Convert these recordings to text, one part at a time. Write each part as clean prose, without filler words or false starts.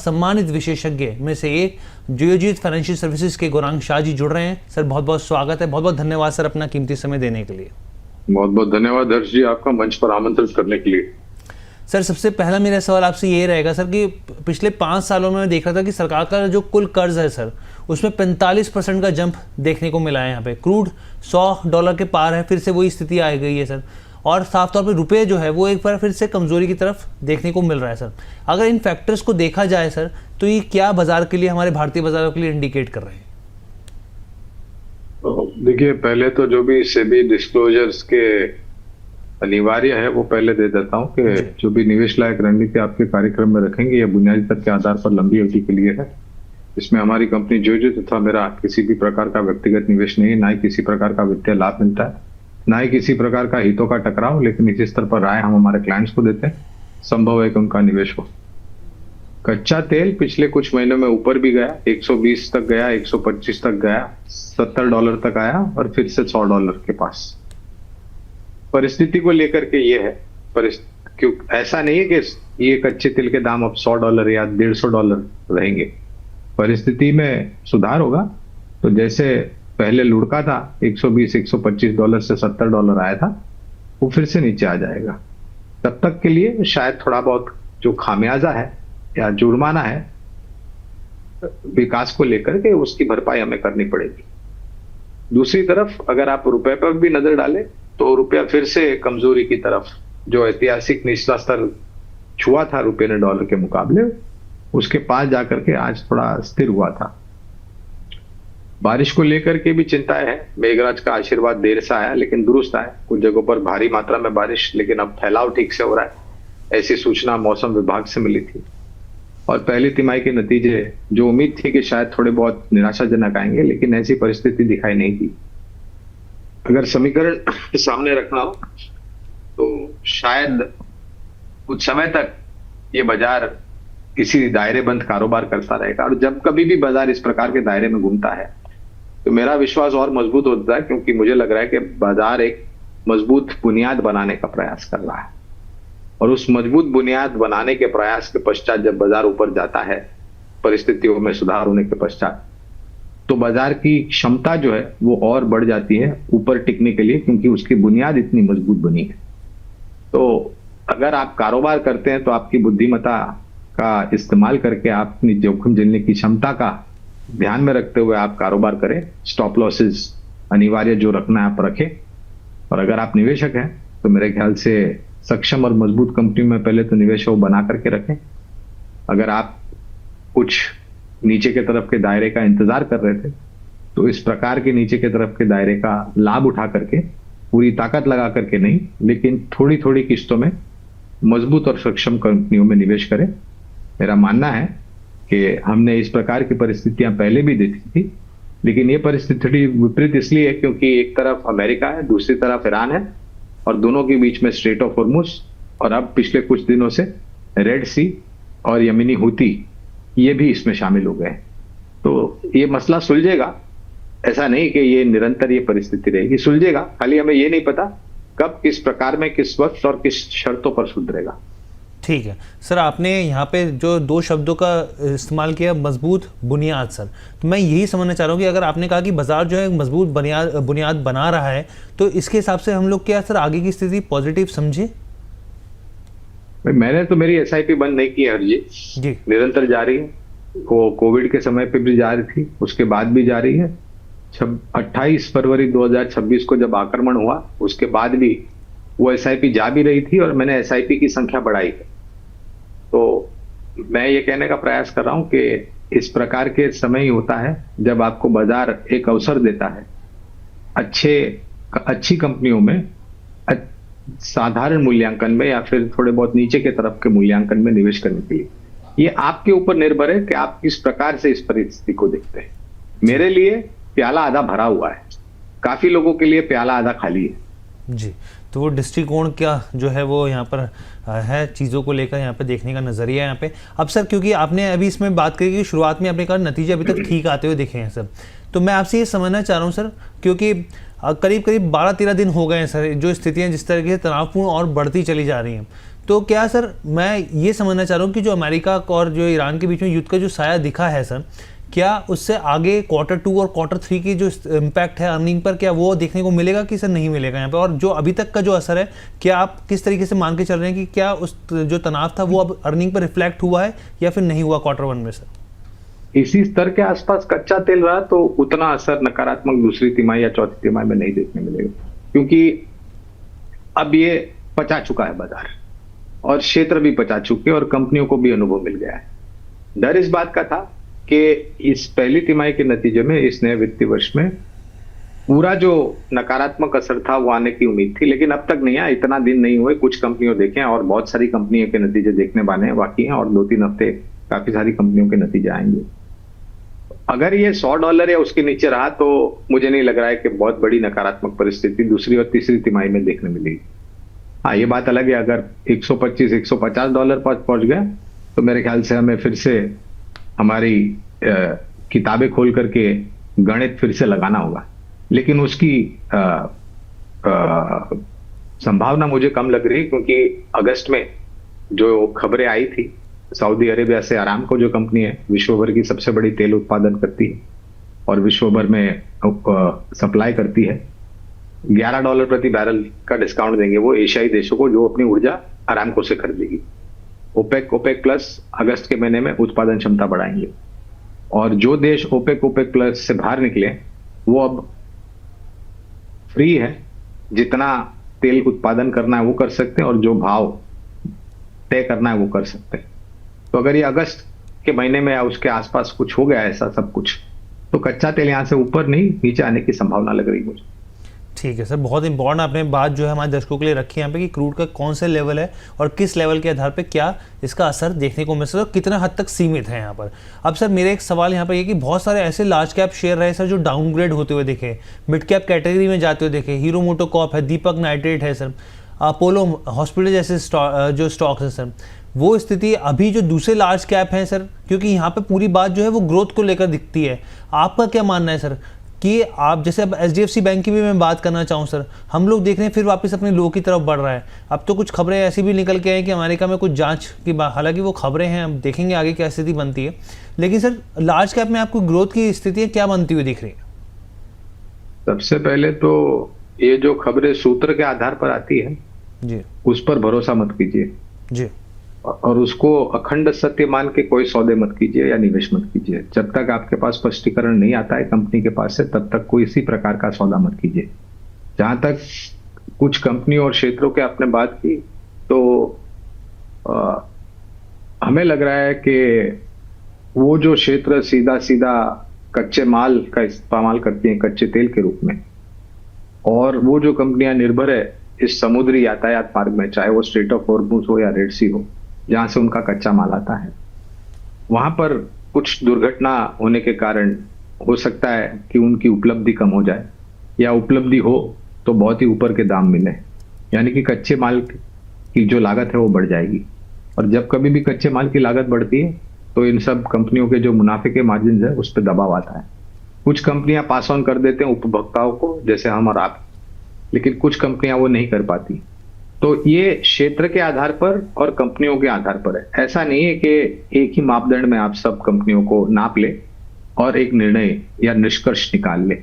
सम्मानित विशेषज्ञ में से एक जियोजीत फाइनेंशियल सर्विसेज के गौरांग शाह जी जुड़ रहे हैं। सर बहुत बहुत स्वागत है, बहुत बहुत धन्यवाद सर अपना कीमती समय देने के लिए। बहुत बहुत धन्यवाद हर्ष जी, आपका मंच पर आमंत्रित करने के लिए। सर सबसे पहला मेरा सवाल आपसे ये रहेगा सर कि पिछले 5 सालों में मैं देख रहा था कि सरकार का जो कुल कर्ज है सर उसमें 45% का जंप देखने को मिला है। यहाँ पे क्रूड $100 के पार है, फिर से वही स्थिति आ गई है सर, और साफ तौर पे रुपए जो है वो एक बार फिर से कमजोरी की तरफ देखने को मिल रहा है सर। अगर इन फैक्टर्स को देखा जाए सर तो ये क्या बाजार के लिए, हमारे भारतीय बाजारों के लिए इंडिकेट कर रहे हैं? देखिए, पहले तो जो भी सेबी डिस्क्लोजर्स के अनिवार्य है वो पहले दे देता हूँ कि जो भी निवेश लायक रणनीति आपके कार्यक्रम में रखेंगे, यह बुनियादी तथ्य के आधार पर लंबी अवधि के लिए है। इसमें हमारी कंपनी जियोजीत तथा मेरा किसी भी प्रकार का व्यक्तिगत निवेश नहीं है, ना ही किसी प्रकार का वित्तीय लाभ मिलता है, ना ही किसी प्रकार का हितों का टकराव। लेकिन इसी स्तर पर राय हम हमारे क्लाइंट्स को देते हैं, संभव है कि उनका निवेश हो। कच्चा तेल पिछले कुछ महीनों में ऊपर भी गया, 120 तक गया, 125 तक गया, $70 तक आया और फिर से $100 के पास। परिस्थिति को लेकर के ये है, क्यों ऐसा नहीं है कि ये कच्चे तेल के दाम अब $100 या $150 रहेंगे। परिस्थिति में सुधार होगा तो जैसे पहले लुढ़का था, $120-125 से $70 आया था, वो फिर से नीचे आ जाएगा। तब तक के लिए शायद थोड़ा बहुत जो खामियाजा है या जुर्माना है विकास को लेकर के, उसकी भरपाई हमें करनी पड़ेगी। दूसरी तरफ अगर आप रुपए पर भी नजर डालें तो रुपया फिर से कमजोरी की तरफ, जो ऐतिहासिक निचला स्तर छुआ था रुपये ने डॉलर के मुकाबले, उसके पास जाकर के आज थोड़ा स्थिर हुआ था। बारिश को लेकर के भी चिंताएं है। मेघराज का आशीर्वाद देर से आया लेकिन दुरुस्त आया। कुछ जगहों पर भारी मात्रा में बारिश, लेकिन अब फैलाव ठीक से हो रहा है, ऐसी सूचना मौसम विभाग से मिली थी। और पहली तिमाही के नतीजे जो उम्मीद थी कि शायद थोड़े बहुत निराशाजनक आएंगे, लेकिन ऐसी परिस्थिति दिखाई नहीं दी। अगर समीकरण सामने रखना हो तो शायद कुछ समय तक ये बाजार किसी दायरेबंद कारोबार करता रहेगा। और जब कभी भी बाजार इस प्रकार के दायरे में घूमता है तो मेरा विश्वास और मजबूत होता है, क्योंकि मुझे लग रहा है कि बाजार एक मजबूत बुनियाद बनाने का प्रयास कर रहा है। और उस मजबूत बुनियाद बनाने के प्रयास के पश्चात जब बाजार ऊपर जाता है, परिस्थितियों में सुधार होने के पश्चात, तो बाजार की क्षमता जो है वो और बढ़ जाती है ऊपर टिकने के लिए, क्योंकि उसकी बुनियाद इतनी मजबूत बनी है। तो अगर आप कारोबार करते हैं तो आपकी बुद्धिमत्ता का इस्तेमाल करके आप अपनी जोखिम झेलने की क्षमता का ध्यान में रखते हुए आप कारोबार करें। स्टॉप लॉसेस अनिवार्य जो रखना है आप रखें। और अगर आप निवेशक हैं तो मेरे ख्याल से सक्षम और मजबूत कंपनी में पहले तो निवेश वो बना करके रखें। अगर आप कुछ नीचे के तरफ के दायरे का इंतजार कर रहे थे तो इस प्रकार के नीचे के तरफ के दायरे का लाभ उठा करके, पूरी ताकत लगा करके नहीं, लेकिन थोड़ी थोड़ी किस्तों में मजबूत और सक्षम कंपनियों में निवेश करें। मेरा मानना है कि हमने इस प्रकार की परिस्थितियां पहले भी देखी थी, लेकिन ये परिस्थिति विपरीत इसलिए है क्योंकि एक तरफ अमेरिका है, दूसरी तरफ ईरान है, और दोनों के बीच में स्ट्रेट ऑफ हॉर्मुज, और अब पिछले कुछ दिनों से रेड सी और यमनी हूती, ये भी इसमें शामिल हो गए। तो ये मसला सुलझेगा, ऐसा नहीं कि ये निरंतर ये परिस्थिति रहेगी, सुलझेगा। खाली हमें ये नहीं पता कब, किस प्रकार में, किस वक्त और किस शर्तों पर सुधरेगा। ठीक है सर, आपने यहाँ पे जो 2 शब्दों का इस्तेमाल किया, मजबूत बुनियाद सर, तो मैं यही समझना चाह रहा हूँ कि अगर आपने कहा कि बाजार जो है मजबूत बुनियाद बना रहा है, तो इसके हिसाब से हम लोग क्या सर आगे की स्थिति पॉजिटिव समझे? मैंने तो मेरी एसआईपी बंद नहीं की है हर जी, निरंतर जारी है। कोविड के समय पे भी जारी थी, उसके बाद भी जारी है। 28 फरवरी 2026 को जब आक्रमण हुआ उसके बाद भी वो एसआईपी जा भी रही थी और मैंने एसआईपी की संख्या बढ़ाई है। तो मैं ये कहने का प्रयास कर रहा हूं कि इस प्रकार के समय ही होता है जब आपको बाजार एक अवसर देता है अच्छी कंपनियों में साधारण मूल्यांकन में या फिर थोड़े बहुत नीचे के तरफ के मूल्यांकन में निवेश करने के लिए। ये आपके ऊपर निर्भर है कि आप किस प्रकार से इस परिस्थिति को देखते हैं। मेरे लिए प्याला आधा भरा हुआ है, काफी लोगों के लिए प्याला आधा खाली है जी। तो वो दृष्टिकोण क्या जो है वो यहाँ पर है, चीज़ों को लेकर यहाँ पे देखने का नज़रिया यहाँ पे। अब सर क्योंकि आपने अभी इसमें बात करी कि शुरुआत में आपने कहा नतीजे अभी तक ठीक आते हुए दिखे हैं सर, तो मैं आपसे ये समझना चाह रहा हूँ सर, क्योंकि करीब 12-13 दिन हो गए हैं सर, जो स्थितियाँ जिस तरह से तनावपूर्ण और बढ़ती चली जा रही हैं, तो क्या सर मैं ये समझना चाह रहा हूँ कि जो अमेरिका और जो ईरान के बीच में युद्ध का जो साया दिखा है सर, क्या उससे आगे Q2 और Q3 की जो इम्पैक्ट है अर्निंग पर, क्या वो देखने को मिलेगा कि सर नहीं मिलेगा यहाँ पे? और जो अभी तक का जो असर है, क्या आप किस तरीके से मान के चल रहे हैं कि क्या उस जो तनाव था वो अब अर्निंग पर रिफ्लेक्ट हुआ है या फिर नहीं हुआ Q1 में सर? इसी स्तर के आसपास कच्चा तेल रहा तो उतना असर नकारात्मक दूसरी तिमाही या चौथी तिमाही में नहीं देखने मिलेगा, क्योंकि अब ये पचा चुका है बाजार और क्षेत्र भी पचा चुके और कंपनियों को भी अनुभव मिल गया है। डर इस बात का था कि इस पहली तिमाही के नतीजे में इस नए वित्तीय वर्ष में पूरा जो नकारात्मक असर था वो आने की उम्मीद थी, लेकिन अब तक नहीं आया। इतना दिन नहीं हुए, कुछ कंपनियों देखे और बहुत सारी कंपनियों के नतीजे देखने वाले हैं बाकी हैं, और 2-3 हफ्ते काफी सारी कंपनियों के नतीजे आएंगे। अगर ये $100 या उसके नीचे रहा तो मुझे नहीं लग रहा है कि बहुत बड़ी नकारात्मक परिस्थिति दूसरी और तीसरी तिमाही में देखने मिलेगी। हाँ, ये बात अलग है अगर $125-150 पर पहुंच गया तो मेरे ख्याल से हमें फिर से हमारी किताबें खोल करके गणित फिर से लगाना होगा, लेकिन उसकी संभावना मुझे कम लग रही, क्योंकि अगस्त में जो खबरें आई थी सऊदी अरेबिया से अरामको जो कंपनी है विश्व भर की सबसे बड़ी तेल उत्पादन करती है और विश्व भर में सप्लाई करती है, $11 प्रति बैरल का डिस्काउंट देंगे वो एशियाई देशों को जो अपनी ऊर्जा अरामको से खरीदेगी। ओपेक प्लस अगस्त के महीने में उत्पादन क्षमता बढ़ाएंगे, और जो देश ओपेक प्लस से बाहर निकले वो अब फ्री है, जितना तेल उत्पादन करना है वो कर सकते हैं और जो भाव तय करना है वो कर सकते हैं। तो अगर ये अगस्त के महीने में या उसके आसपास कुछ हो गया ऐसा सब कुछ, तो कच्चा तेल यहां से ऊपर नहीं नीचे आने की संभावना लग रही मुझे। ठीक है सर, बहुत इंपॉर्टेंट आपने बात जो है हमारे दर्शकों के लिए रखी है यहाँ पे कि क्रूड का कौन से लेवल है और किस लेवल के आधार पे क्या इसका असर देखने को मिल सकता है और कितना हद तक सीमित है यहाँ पर। अब सर मेरे एक सवाल यहाँ पर ये कि बहुत सारे ऐसे लार्ज कैप शेयर रहे सर जो डाउनग्रेड होते हुए देखे, मिड कैप कैटेगरी में जाते हुए देखे, हीरो मोटोकॉर्प है, दीपक नाइट्रेट है सर, अपोलो हॉस्पिटल जैसे जो स्टॉक्स है सर, वो स्थिति अभी जो दूसरे लार्ज कैप हैं सर, क्योंकि यहाँ पे पूरी बात जो है वो ग्रोथ को लेकर दिखती है। आपका क्या मानना है सर कि आप जैसे अब HDFC बैंक की भी मैं बात करना चाहूँ सर, हम लोग देख रहे हैं फिर वापस अपने लो की तरफ बढ़ रहा है। अब तो कुछ खबरें ऐसी भी निकल के आई कि अमेरिका में कुछ जांच की हालांकि वो खबरें हैं, हम देखेंगे आगे क्या स्थिति बनती है, लेकिन सर लार्ज कैप में आपको ग्रोथ की स्थिति क्या बनती हुई दिख रही है? सबसे पहले तो ये जो खबरें सूत्र के आधार पर आती है जी, उस पर भरोसा मत कीजिए जी, और उसको अखंड सत्य मान के कोई सौदे मत कीजिए या निवेश मत कीजिए। जब तक आपके पास स्पष्टीकरण नहीं आता है कंपनी के पास से, तब तक कोई इसी प्रकार का सौदा मत कीजिए। जहां तक कुछ कंपनी और क्षेत्रों के आपने बात की, तो हमें लग रहा है कि वो जो क्षेत्र सीधा सीधा कच्चे माल का इस्तेमाल करती हैं कच्चे तेल के रूप में, और वो जो कंपनियां निर्भर है इस समुद्री यातायात मार्ग में, चाहे वो स्ट्रेट ऑफ हॉर्मुज हो या रेड सी हो, जहां से उनका कच्चा माल आता है, वहां पर कुछ दुर्घटना होने के कारण हो सकता है कि उनकी उपलब्धि कम हो जाए, या उपलब्धि हो तो बहुत ही ऊपर के दाम मिले, यानी कि कच्चे माल की जो लागत है वो बढ़ जाएगी। और जब कभी भी कच्चे माल की लागत बढ़ती है तो इन सब कंपनियों के जो मुनाफे के मार्जिन है उस पर दबाव आता है। कुछ कंपनियां पास ऑन कर देते हैं उपभोक्ताओं को, जैसे हम और आप, लेकिन कुछ कंपनियां वो नहीं कर पाती। तो ये क्षेत्र के आधार पर और कंपनियों के आधार पर है। ऐसा नहीं है कि एक ही मापदंड में आप सब कंपनियों को नाप ले और एक निर्णय या निष्कर्ष निकाल ले।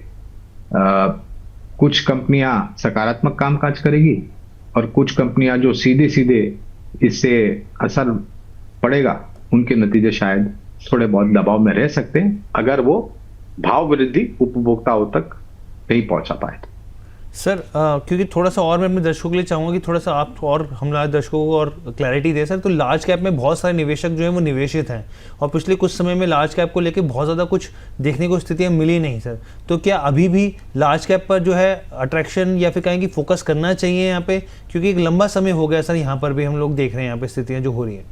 कुछ कंपनियां सकारात्मक कामकाज करेगी और कुछ कंपनियां जो सीधे सीधे इससे असर पड़ेगा, उनके नतीजे शायद थोड़े बहुत दबाव में रह सकते हैं अगर वो भाव वृद्धि उपभोक्ताओं तक नहीं पहुंचा पाए। सर क्योंकि थोड़ा सा और मैं अपने दर्शकों के लिए चाहूँगा कि थोड़ा सा आप और हमारे दर्शकों को और क्लैरिटी दें सर। तो लार्ज कैप में बहुत सारे निवेशक जो हैं वो निवेशित हैं और पिछले कुछ समय में लार्ज कैप को लेकर बहुत ज़्यादा कुछ देखने को स्थितियाँ मिली नहीं सर। तो क्या अभी भी लार्ज कैप पर जो है अट्रैक्शन या फिर कहेंगे फोकस करना चाहिए यहाँ पे, क्योंकि एक लंबा समय हो गया सर यहाँ पर भी हम लोग देख रहे हैं यहाँ पे स्थितियाँ जो हो रही हैं।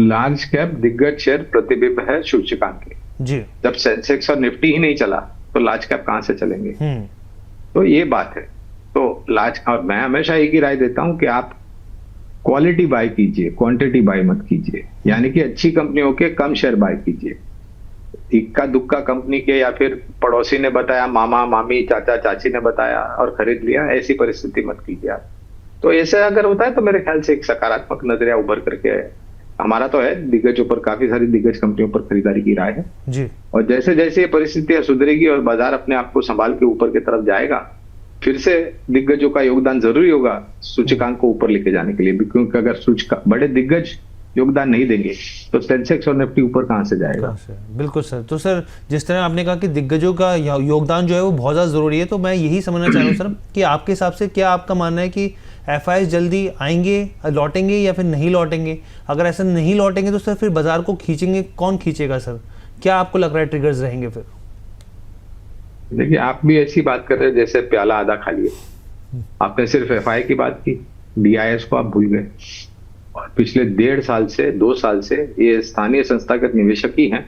लार्ज कैप दिग्गज शेयर प्रतिबिंब है सूचकांक के जी। जब सेंसेक्स और निफ्टी ही नहीं चला तो लार्ज कैप कहां से चलेंगे? तो ये बात है। तो लार्ज, और मैं हमेशा एक ही राय देता हूं कि आप क्वालिटी बाय कीजिए, क्वांटिटी बाय मत कीजिए। यानी कि अच्छी कंपनियों के कम शेयर बाय कीजिए। इक्का दुक्का कंपनी के या फिर पड़ोसी ने बताया, मामा मामी चाचा चाची ने बताया और खरीद लिया, ऐसी परिस्थिति मत कीजिए आप। तो ऐसे अगर होता है तो मेरे ख्याल से एक सकारात्मक नजरिया उभर करके हमारा तो है, दिग्गजों पर, काफी सारी दिग्गज कंपनियों पर खरीदारी की राय है। जी। और जैसे जैसे ये परिस्थितियां सुधरेगी और बाजार अपने आप को संभाल के ऊपर की तरफ जाएगा, फिर से दिग्गजों का योगदान जरूरी होगा सूचकांक को ऊपर लेके जाने के लिए भी, क्योंकि अगर सूचकांक बड़े दिग्गज योगदान नहीं देंगे तो सेंसेक्स और निफ्टी ऊपर कहां से जाएगा। बिल्कुल सर। तो सर जिस तरह आपने कहा कि दिग्गजों का योगदान जो है वो बहुत ज़्यादा ज़रूरी है, तो मैं यही समझना चाह रहा हूँ सर कि आपके हिसाब से क्या आपका मानना है कि एफआईआई जल्दी आएंगे, लौटेंगे या फिर नहीं लौटेंगे? अगर ऐसा नहीं लौटेंगे तो सर फिर बाजार को खींचेंगे, कौन खींचेगा सर? क्या आपको लग रहा है ट्रिगर्स रहेंगे फिर? देखिए, आप भी ऐसी बात कर रहे हैं जैसे प्याला आधा खाली है। आपने सिर्फ एफआईआई की बात की, डीआईएस को आप भूल गए। और पिछले 1.5 साल से 2 साल से ये स्थानीय संस्थागत निवेशक ही हैं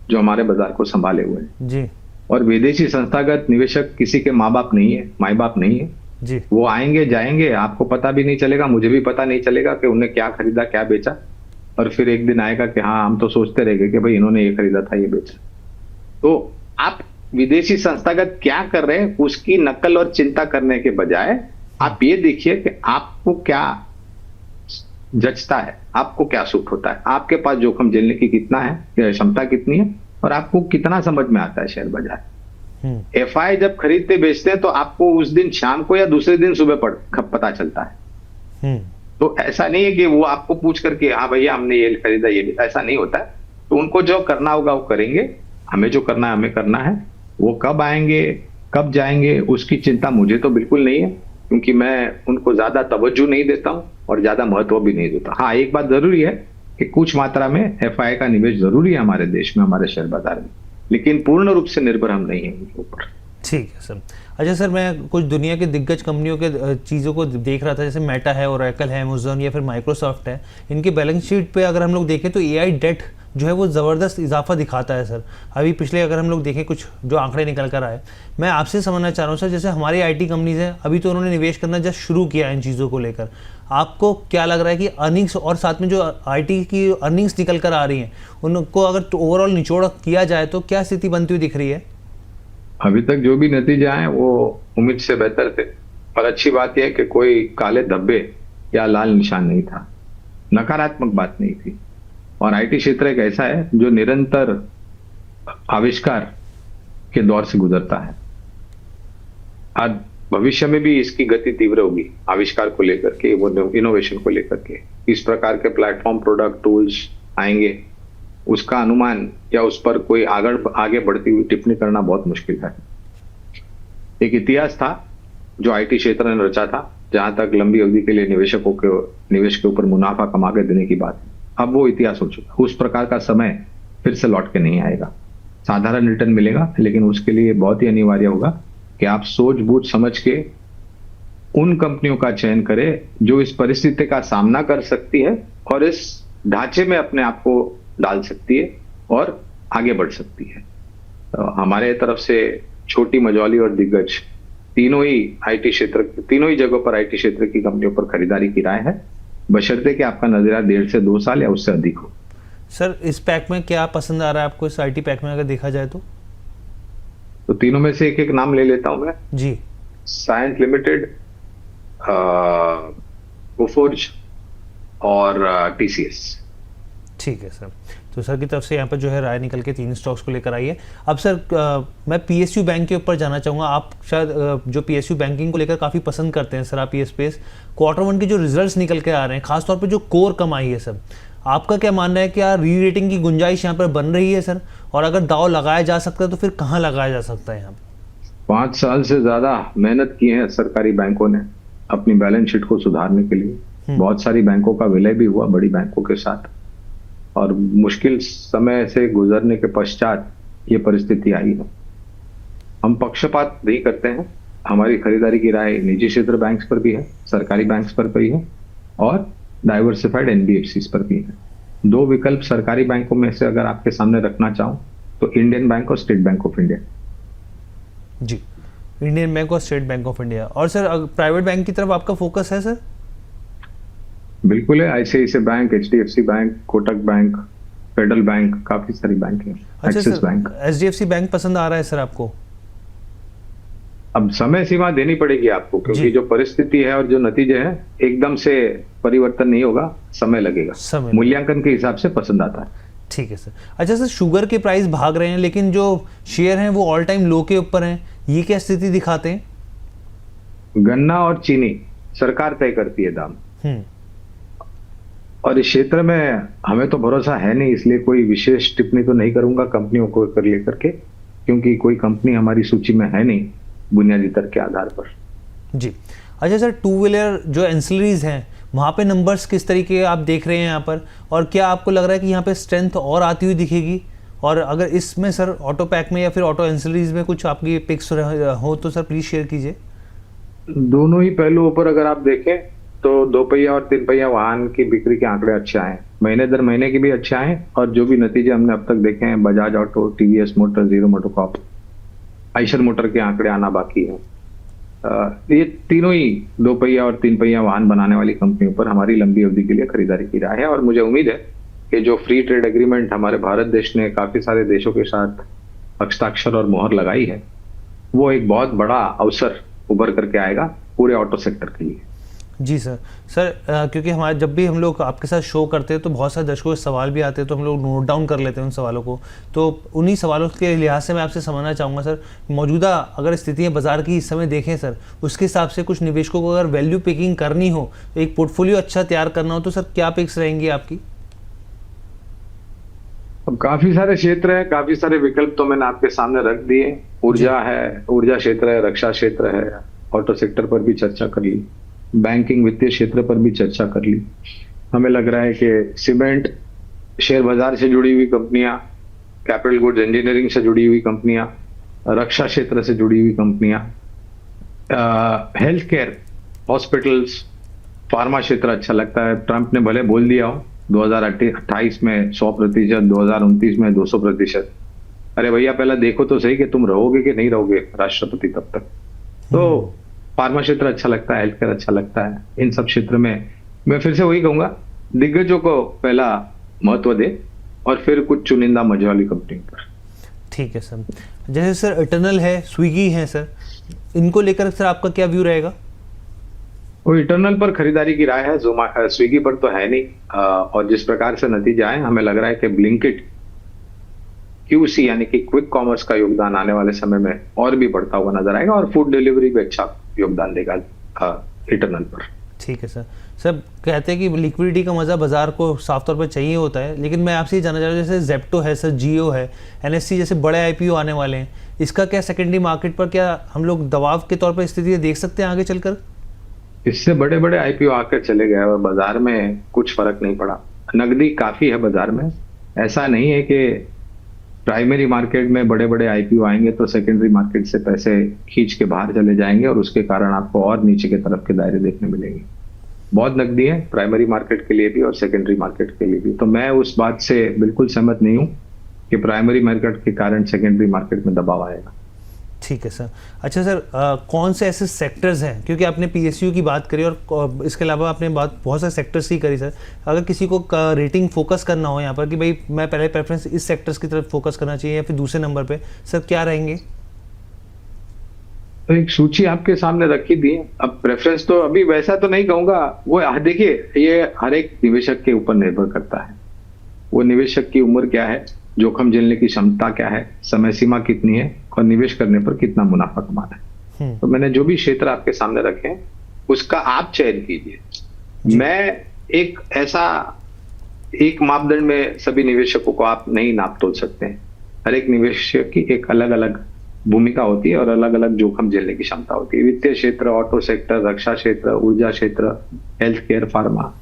जो हमारे बाजार को संभाले हुए हैं जी। और विदेशी संस्थागत निवेशक किसी के माँ बाप नहीं है, माई बाप नहीं है जी। वो आएंगे जाएंगे, आपको पता भी नहीं चलेगा, मुझे भी पता नहीं चलेगा कि उन्हें क्या खरीदा क्या बेचा। और फिर एक दिन आएगा कि हाँ, हम तो सोचते रह गए कि भाई इन्होंने ये खरीदा था ये बेचा। तो आप विदेशी संस्थागत क्या कर रहे हैं उसकी नकल और चिंता करने के बजाय आप ये देखिए कि आपको क्या जचता है, आपको क्या सूट होता है, आपके पास जोखिम झेलने की कितना है, क्षमता कितनी है, और आपको कितना समझ में आता है शेयर बाजार। एफआई जब खरीदते बेचते हैं तो आपको उस दिन शाम को या दूसरे दिन सुबह पता चलता है। तो ऐसा नहीं है कि वो आपको पूछ करके हाँ भैया हमने ये खरीदा ये, ऐसा नहीं होता है। तो उनको जो करना होगा वो करेंगे, हमें जो करना है हमें करना है। वो कब आएंगे कब जाएंगे उसकी चिंता मुझे तो बिल्कुल नहीं है, क्योंकि मैं उनको ज्यादा तवज्जो नहीं देता हूं और ज्यादा महत्व भी नहीं देता। हाँ, एक बात जरूरी है कि कुछ मात्रा में एफआई का निवेश जरूरी है हमारे देश में, हमारे शेयर बाजार में, लेकिन पूर्ण रूप से निर्भर हम नहीं हैं उनके ऊपर। ठीक है सर। अच्छा सर, मैं कुछ दुनिया के दिग्गज कंपनियों के चीज़ों को देख रहा था, जैसे मेटा है, ओरेकल है, अमेज़न या फिर माइक्रोसॉफ्ट है। इनके बैलेंस शीट पे अगर हम लोग देखें तो एआई डेट जो है वो ज़बरदस्त इजाफा दिखाता है सर। अभी पिछले अगर हम लोग देखें कुछ जो आंकड़े निकल कर आए, मैं आपसे समझना चाह रहा हूँ सर, जैसे हमारी आईटी कंपनीज हैं अभी तो उन्होंने निवेश करना जस्ट शुरू किया है इन चीज़ों को लेकर, आपको क्या लग रहा है कि अर्निंग्स और साथ में जो आईटी की अर्निंग्स निकल कर आ रही हैं उनको अगर ओवरऑल निचोड़ किया जाए तो क्या स्थिति बनती हुई दिख रही है? अभी तक जो भी नतीजे आए वो उम्मीद से बेहतर थे, और अच्छी बात यह है कि कोई काले धब्बे या लाल निशान नहीं था, नकारात्मक बात नहीं थी। और आईटी क्षेत्र एक ऐसा है जो निरंतर आविष्कार के दौर से गुजरता है। आज भविष्य में भी इसकी गति तीव्र होगी आविष्कार को लेकर के, वो इनोवेशन को लेकर के। इस प्रकार के प्लेटफॉर्म, प्रोडक्ट, टूल्स आएंगे, उसका अनुमान या उस पर कोई आगे बढ़ती हुई टिप्पणी करना बहुत मुश्किल है। एक इतिहास था जो आईटी क्षेत्र ने रचा था, जहां तक लंबी अवधि के लिए निवेशकों के निवेश के ऊपर मुनाफा कमा के देने की बात है। अब वो इतिहास हो चुका, उस प्रकार का समय फिर से लौट के नहीं आएगा। साधारण रिटर्न मिलेगा, लेकिन उसके लिए बहुत ही अनिवार्य होगा कि आप सोच बूझ समझ के उन कंपनियों का चयन करें जो इस परिस्थिति का सामना कर सकती है और इस ढांचे में अपने आप को डाल सकती है और आगे बढ़ सकती है। तो हमारे तरफ से छोटी, मझौली और दिग्गज तीनों ही जगहों पर आईटी क्षेत्र की कंपनियों पर खरीदारी की राय है, बशर्ते कि आपका नजरिया 1.5 से 2 साल या उससे अधिक हो। सर इस पैक में क्या पसंद आ रहा है आपको, इस आईटी पैक में अगर देखा जाए तो तीनों में से एक एक नाम ले लेता हूं मैं जी। साइंस लिमिटेड, कोफोर्ज और टीसीएस। ठीक है सर। तो सर की तरफ से यहाँ पर जो है राय निकल के 3 स्टॉक्स को लेकर आई है। अब सर मैं पीएसयू बैंक के ऊपर जाना चाहूँगा। आप शायद जो पीएसयू बैंकिंग को लेकर काफ़ी पसंद करते हैं सर आप ये स्पेस। Q1 के जो रिजल्ट्स निकल के आ रहे हैं, खासतौर पे जो कोर कमाई है सर, आपका क्या मानना है, क्या री रेटिंग की गुंजाइश यहाँ पर बन रही है सर? और अगर दाव लगाया जा सकता है तो फिर कहाँ लगाया जा सकता है यहाँ पर? 5 साल से ज्यादा मेहनत की है सरकारी बैंकों ने अपनी बैलेंस शीट को सुधारने के लिए। बहुत सारी बैंकों का विलय भी हुआ बड़ी बैंकों के साथ, और मुश्किल समय से गुजरने के पश्चात ये परिस्थिति आई है। हम पक्षपात नहीं करते हैं, हमारी खरीदारी की राय निजी क्षेत्र बैंक्स पर भी है, सरकारी बैंक्स पर भी है और डाइवर्सिफाइड एनबीएफसीज पर भी है। 2 विकल्प सरकारी बैंकों में से अगर आपके सामने रखना चाहूं तो इंडियन बैंक और स्टेट बैंक ऑफ इंडिया। जी, इंडियन बैंक और स्टेट बैंक ऑफ इंडिया। और सर प्राइवेट बैंक की तरफ आपका फोकस है सर? बिल्कुल है, ICICI Bank, HDFC Bank, Kotak Bank, Federal Bank, काफी सारी बैंक है। अच्छा एक्सिस बैंक। एचडीएफसी बैंक पसंद आ रहा है सर आपको? अब समय सीमा देनी पड़ेगी आपको, क्योंकि जो परिस्थिति है और जो नतीजे हैं एकदम से परिवर्तन नहीं होगा, समय लगेगा। समय मूल्यांकन के हिसाब से पसंद आता है। ठीक है सर। अच्छा सर, शुगर के प्राइस भाग रहे हैं लेकिन जो शेयर हैं वो ऑल टाइम लो के ऊपर हैं, ये क्या स्थिति दिखाते हैं? गन्ना और चीनी सरकार तय करती है दाम, और इस क्षेत्र में हमें तो भरोसा है नहीं, इसलिए कोई विशेष टिप्पणी तो नहीं करूंगा कंपनियों को कर लेकर के, क्योंकि कोई कंपनी हमारी सूची में है नहीं बुनियादी तर्क के आधार पर। जी। अच्छा सर, टू व्हीलर जो एंसिलरीज हैं वहाँ पे नंबर्स किस तरीके आप देख रहे हैं यहाँ पर, और क्या आपको लग रहा है कि यहाँ पे स्ट्रेंथ और आती हुई दिखेगी? और अगर इसमें सर ऑटो पैक में या फिर ऑटो एंसिलरीज में कुछ आपकी पिक्स हो तो सर प्लीज शेयर कीजिए। दोनों ही पहलुओं पर अगर आप देखें तो 2 पहिया और 3 पहिया वाहन की बिक्री के आंकड़े अच्छे आए, महीने दर महीने के भी अच्छे आए, और जो भी नतीजे हमने अब तक देखे हैं, Bajaj auto, TVS motor, hero MotoCorp, Eicher motor के आंकड़े आना बाकी है। ये तीनों ही 2 पहिया और 3 पहिया वाहन बनाने वाली कंपनियों पर हमारी लंबी अवधि के लिए खरीदारी की राय है, और मुझे उम्मीद है कि जो फ्री ट्रेड एग्रीमेंट हमारे भारत देश ने काफी सारे देशों के साथ हस्ताक्षर और मोहर लगाई है, वो एक बहुत बड़ा अवसर उभर करके आएगा पूरे ऑटो सेक्टर के लिए। जी सर। सर क्योंकि हमारे जब भी हम लोग आपके साथ शो करते हैं तो बहुत सारे दर्शकों के सवाल भी आते हैं, तो हम लोग नोट डाउन कर लेते हैं उन सवालों को, तो उन्हीं सवालों के लिहाज से मैं आपसे समझना चाहूँगा सर, मौजूदा अगर स्थितियाँ बाजार की इस समय देखें सर, उसके हिसाब से कुछ निवेशकों को अगर वैल्यू पिकिंग करनी हो, एक पोर्टफोलियो अच्छा तैयार करना हो, तो सर क्या पिक्स रहेंगी आपकी? अब काफी सारे क्षेत्र है, काफी सारे विकल्प तो मैंने आपके सामने रख दिए। ऊर्जा है, ऊर्जा क्षेत्र है, रक्षा क्षेत्र है, ऑटो सेक्टर पर भी चर्चा कर ली, बैंकिंग वित्तीय क्षेत्र पर भी चर्चा कर ली। हमें लग रहा है कि सीमेंट, शेयर बाजार से जुड़ी हुई कंपनियां, कैपिटल गुड्स इंजीनियरिंग से जुड़ी हुई कंपनियां, रक्षा क्षेत्र से जुड़ी हुई कंपनियां, हेल्थ केयर, हॉस्पिटल्स, फार्मा क्षेत्र अच्छा लगता है। ट्रंप ने भले बोल दिया हो 2028 में 100%, 2029 में 200%, अरे भैया पहले देखो तो सही कि तुम रहोगे कि नहीं रहोगे राष्ट्रपति तब तक। तो फार्मा क्षेत्र अच्छा लगता है, हेल्थ केयर अच्छा लगता है। इन सब क्षेत्र में मैं फिर से वही कहूंगा, दिग्गजों को पहला महत्व दे और फिर कुछ चुनिंदा मजे वाली कंपनी पर। ठीक है सर। जैसे सर इटर्नल है, स्विगी है सर, इनको लेकर सर आपका क्या व्यू रहेगा? वो इटर्नल पर खरीदारी की राय है, स्विगी पर तो है नहीं। और जिस प्रकार से नतीजे आए, हमें लग रहा है कि ब्लिंकिट, क्यूसी यानी कि क्विक कॉमर्स का योगदान आने वाले समय में और भी बढ़ता हुआ नजर आएगा, और फूड डिलीवरी भी अच्छा योगदान देगा इटर्नल पर। ठीक है सर। सर कहते हैं कि लिक्विडिटी का मजा बाजार को साफ तौर पर चाहिए होता है, लेकिन मैं आपसे ये जानना चाह रहा हूँ, जैसे जेप्टो है सर, जियो है, एनएससी जैसे बड़े आईपीओ आने वाले हैं, इसका क्या सेकेंडरी मार्केट पर क्या हम लोग दबाव के तौर पर स्थिति देख सकते हैं आगे चलकर? इससे बड़े बड़े आईपीओ आकर चले गए और बाजार में कुछ फर्क नहीं पड़ा। नकदी काफी है बाजार में, ऐसा नहीं है कि प्राइमरी मार्केट में बड़े बड़े आईपीओ आएंगे तो सेकेंडरी मार्केट से पैसे खींच के बाहर चले जाएंगे और उसके कारण आपको और नीचे के तरफ के दायरे देखने मिलेंगे। बहुत नकदी है प्राइमरी मार्केट के लिए भी और सेकेंडरी मार्केट के लिए भी, तो मैं उस बात से बिल्कुल सहमत नहीं हूं कि प्राइमरी मार्केट के कारण सेकेंडरी मार्केट में दबाव आएगा। ठीक है सर। अच्छा सर, कौन से ऐसे सेक्टर्स हैं, क्योंकि आपने पीएसयू की बात करी और इसके अलावा आपने बात बहुत सारे सेक्टर्स की करी सर, अगर किसी को रेटिंग फोकस करना हो यहाँ पर कि भाई मैं पहले प्रेफरेंस इस सेक्टर्स की तरफ फोकस करना चाहिए या फिर दूसरे नंबर पे, सर क्या रहेंगे? तो एक सूची आपके सामने रखी दी है। अब प्रेफरेंस तो अभी वैसा तो नहीं कहूंगा, वो देखिए ये हर एक निवेशक के ऊपर निर्भर करता है। वो निवेशक की उम्र क्या है, जोखिम झेलने की क्षमता क्या है, समय सीमा कितनी है और निवेश करने पर कितना मुनाफा कमाना है। तो मैंने जो भी क्षेत्र आपके सामने रखे हैं उसका आप चयन कीजिए। मैं एक मापदंड में सभी निवेशकों को आप नहीं नाप तोल सकते हैं। हर एक निवेशक की एक अलग अलग भूमिका होती है और अलग अलग जोखिम झेलने की क्षमता होती है। वित्तीय क्षेत्र, ऑटो सेक्टर, रक्षा क्षेत्र, ऊर्जा क्षेत्र, हेल्थ केयर, फार्मा,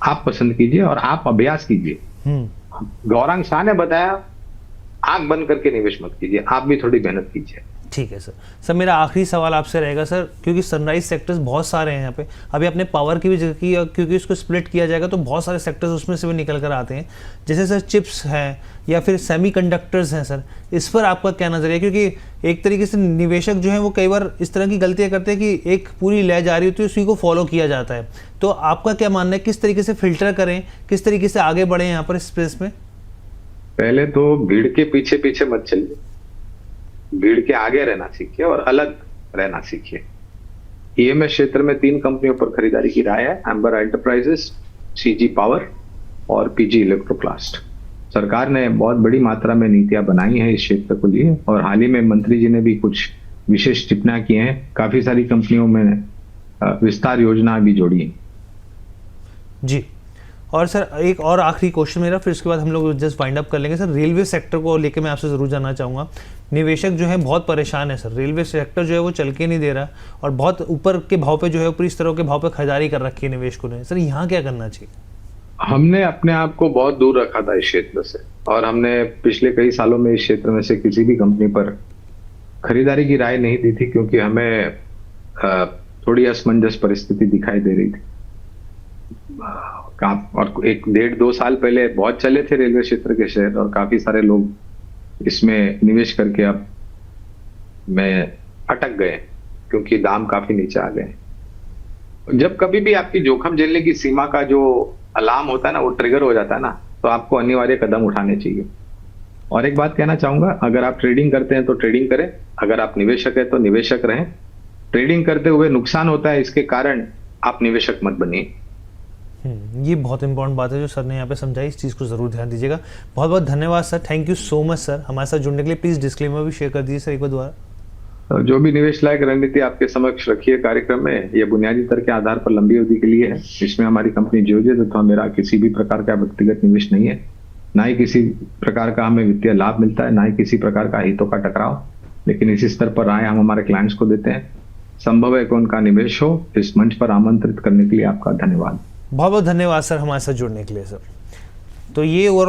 आप पसंद कीजिए और आप अभ्यास कीजिए। गौरांग शाह ने बताया आंख बंद करके निवेश मत कीजिए, आप भी थोड़ी मेहनत कीजिए। ठीक है सर। सर मेरा आखिरी सवाल आपसे रहेगा सर, क्योंकि सनराइज सेक्टर्स बहुत सारे हैं यहाँ पे, अभी आपने पावर की भी जिक्र की, क्योंकि इसको स्प्लिट किया जाएगा तो बहुत सारे सेक्टर्स उसमें से भी निकल कर आते हैं, जैसे सर चिप्स हैं या फिर सेमीकंडक्टर्स हैं सर, इस पर आपका क्या नजरिया? क्योंकि एक तरीके से निवेशक जो है वो कई बार इस तरह की गलतियाँ करते हैं कि एक पूरी लय जा रही होती है, उसी को फॉलो किया जाता है, तो आपका क्या मानना है, किस तरीके से फिल्टर करें, किस तरीके से आगे बढ़े यहाँ पर इस स्पेस में? पहले तो भीड़ के पीछे पीछे मत चलिए, भीड़ के आगे रहना सीखिए और अलग रहना सीखिए। ईएमएस क्षेत्र में 3 कंपनियों पर खरीदारी की राय है, एम्बर एंटरप्राइजेस, सीजी पावर और पीजी इलेक्ट्रोप्लास्ट। सरकार ने बहुत बड़ी मात्रा में नीतियां बनाई हैं इस क्षेत्र को लिए, और हाल ही में मंत्री जी ने भी कुछ विशेष टिप्पणियां की हैं। काफी सारी कंपनियों में विस्तार योजना भी जोड़ी है। जी। और सर एक और आखिरी क्वेश्चन मेरा, फिर उसके बाद हम लोग जस्ट वाइंड अप कर लेंगे। सर रेलवे सेक्टर को लेकर मैं आपसे ज़रूर जानना चाहूँगा। निवेशक जो है बहुत परेशान है सर, रेलवे सेक्टर जो है वो चल के नहीं दे रहा, और बहुत ऊपर के भाव पे जो है ऊपर इस तरह के भाव पे खरीदारी कर रखी है निवेशकों ने। सर यहाँ क्या करना चाहिए? हमने अपने आप को बहुत दूर रखा था इस क्षेत्र से, और हमने पिछले कई सालों में इस क्षेत्र में से किसी भी कंपनी पर खरीदारी की राय नहीं दी थी, क्योंकि हमें थोड़ी असमंजस परिस्थिति दिखाई दे रही थी। और 1-1.5-2 साल पहले बहुत चले थे रेलवे क्षेत्र के शेयर, और काफी सारे लोग इसमें निवेश करके अब में अटक गए, क्योंकि दाम काफी नीचे आ गए। जब कभी भी आपकी जोखिम झेलने की सीमा का जो अलार्म होता है ना, वो ट्रिगर हो जाता है ना, तो आपको अनिवार्य कदम उठाने चाहिए। और एक बात कहना चाहूंगा, अगर आप ट्रेडिंग करते हैं तो ट्रेडिंग करें, अगर आप निवेशक हैं तो निवेशक रहें। ट्रेडिंग करते हुए नुकसान होता है, इसके कारण आप निवेशक मत बनिए। ये बहुत इंपॉर्टेंट बात है जो सर ने यहाँ पे समझाई, इस चीज़ को ज़रूर ध्यान दीजिएगा। बहुत बहुत धन्यवाद sir, thank you so much sir हमारे साथ जुड़ने के लिए। प्लीज़ डिस्क्लेमर भी शेयर कर दीजिए सर एक बार दोबारा। जो भी निवेश लायक रणनीति आपके समक्ष रखी है कार्यक्रम में, यह बुनियादी दर के आधार पर लंबी अवधि के लिए है। इसमें हमारी कंपनी जियोजेट तथा मेरा किसी भी प्रकार का व्यक्तिगत निवेश नहीं है, ना ही किसी प्रकार का हमें वित्तीय लाभ मिलता है, ना ही किसी प्रकार का हितों का टकराव। लेकिन इसी स्तर पर राय हम हमारे क्लाइंट्स को देते हैं। संभव है कि उनका निवेश हो। इस मंच पर आमंत्रित करने के लिए आपका धन्यवाद। बहुत बहुत धन्यवाद सर हमारे साथ जुड़ने के लिए सर। तो ये ओवरऑल